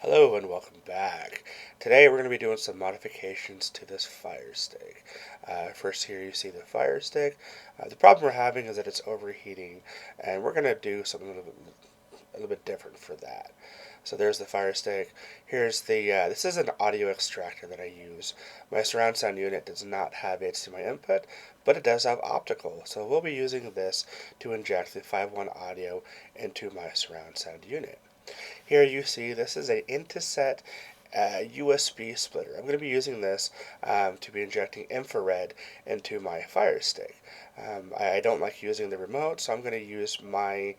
Hello and welcome back. Today we're going to be doing some modifications to this Firestick. First here you see the Firestick. The problem we're having is that it's overheating, and we're going to do something a little bit different for that. So there's the Firestick. Here's the, this is an audio extractor that I use. My surround sound unit does not have HDMI input, but it does have optical. So we'll be using this to inject the 5.1 audio into my surround sound unit. Here you see this is an Interset USB splitter. I'm going to be using this to be injecting infrared into my Firestick. I don't like using the remote, so I'm going to use my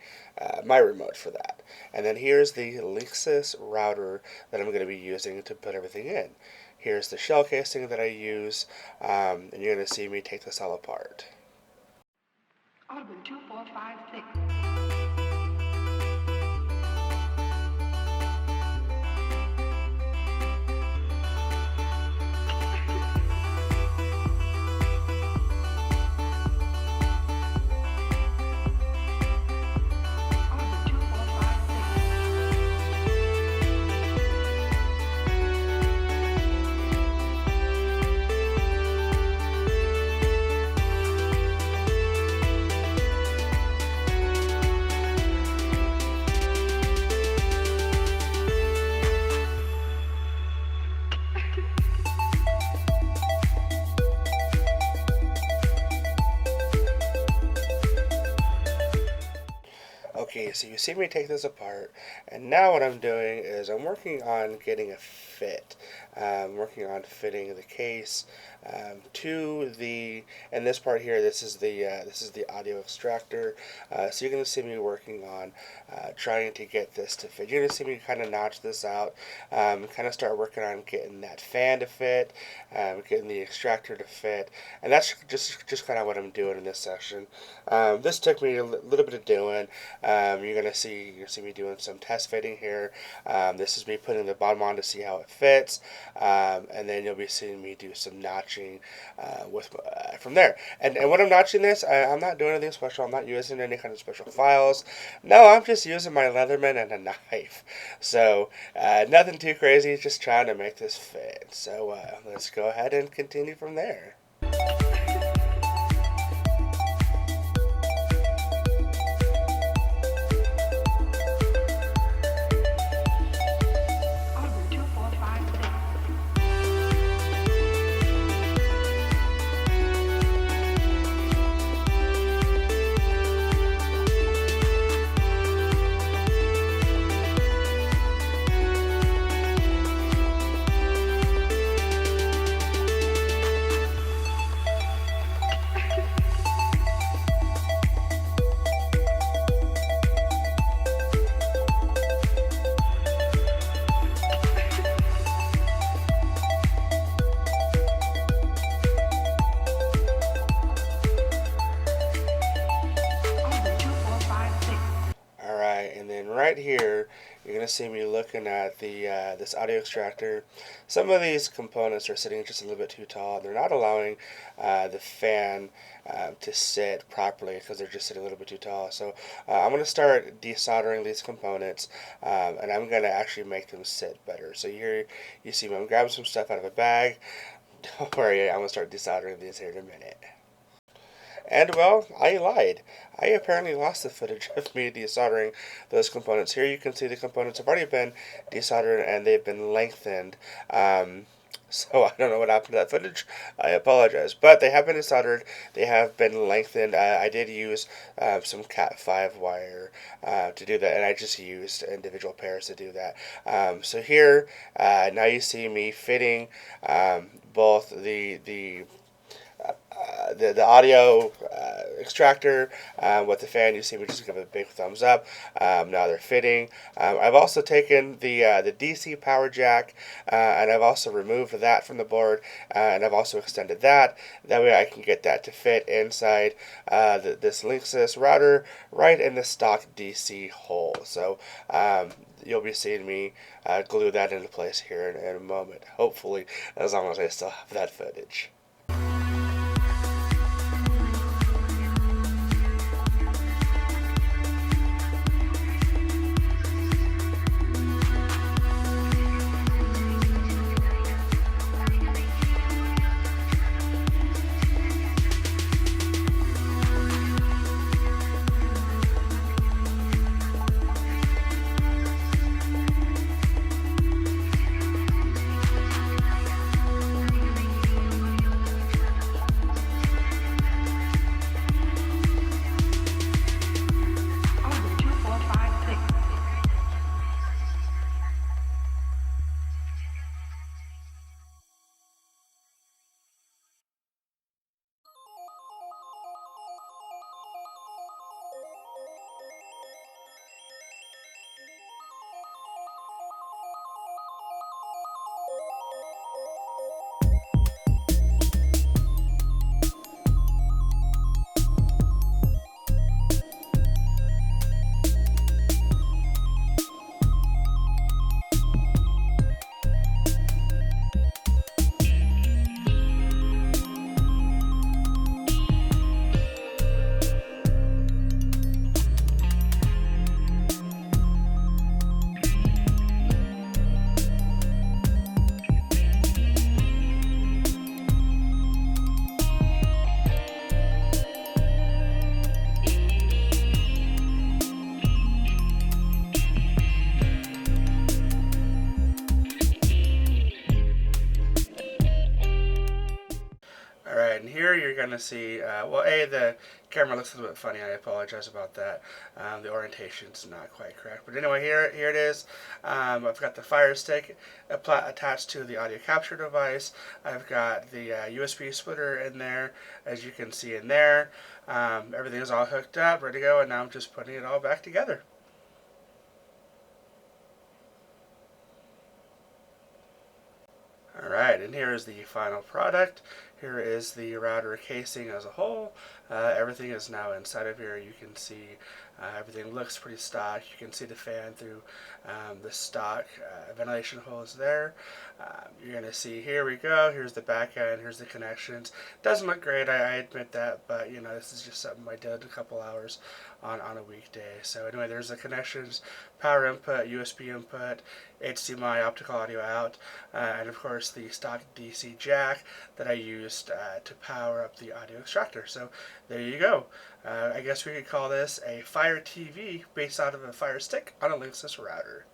remote for that. And then here's the Linksys router that I'm going to be using to put everything in. Here's the shell casing that I use, and you're going to see me take this all apart. Audible 2456. Okay, so you see me take this apart, and now what I'm doing is I'm working on getting a fit. I'm working on fitting the case to the, and this part here, this is the audio extractor. So you're going to see me working on trying to get this to fit. You're going to see me kind of notch this out, kind of start working on getting that fan to fit, getting the extractor to fit, and that's just kind of what I'm doing in this section. This took me a little bit of doing. You're gonna see me doing some test fitting here. This is me putting the bottom on to see how it fits, and then you'll be seeing me do some notching from there. And when I'm notching this, I'm not doing anything special. I'm not using any kind of special files. No, I'm just using my Leatherman and a knife. So nothing too crazy. Just trying to make this fit. So let's go ahead and continue from there. Audible 2456. Audible 2456. Alright, and then right here, you're going to see me looking at the this audio extractor. Some of these components are sitting just a little bit too tall. They're not allowing the fan to sit properly because they're just sitting a little bit too tall. So I'm going to start desoldering these components, and I'm going to actually make them sit better. So here you see me, I'm grabbing some stuff out of a bag. Don't worry, I'm going to start desoldering these here in a minute. And well, I lied. I apparently lost the footage of me desoldering those components. Here you can see the components have already been desoldered and they've been lengthened. So I don't know what happened to that footage. I apologize. But they have been desoldered. They have been lengthened. I did use some Cat 5 wire to do that, and I just used individual pairs to do that. So here, now you see me fitting both the audio extractor with the fan. You see me just give it a big thumbs up. Now they're fitting. I've also taken the DC power jack and I've also removed that from the board, and I've also extended that. That way I can get that to fit inside this Linksys router right in the stock DC hole. So you'll be seeing me glue that into place here in a moment, hopefully, as long as I still have that footage. here you're going to see, the camera looks a little bit funny. I apologize about that. The orientation's not quite correct. But anyway, here it is. I've got the Fire Stick attached to the audio capture device. I've got the USB splitter in there, as you can see in there. Everything is all hooked up, ready to go, and now I'm just putting it all back together. Alright, and here is the final product. Here is the router casing as a whole. Everything is now inside of here. You can see everything looks pretty stock. You can see the fan through the stock ventilation holes there. You're going to see, here we go, here's the back end, here's the connections. Doesn't look great, I admit that, but this is just something I did a couple hours on a weekday. So anyway, there's the connections, power input, USB input, HDMI optical audio out, and of course the stock DC jack that I used to power up the audio extractor. So there you go. I guess we could call this a Fire TV based out of a Fire Stick on a Linksys router.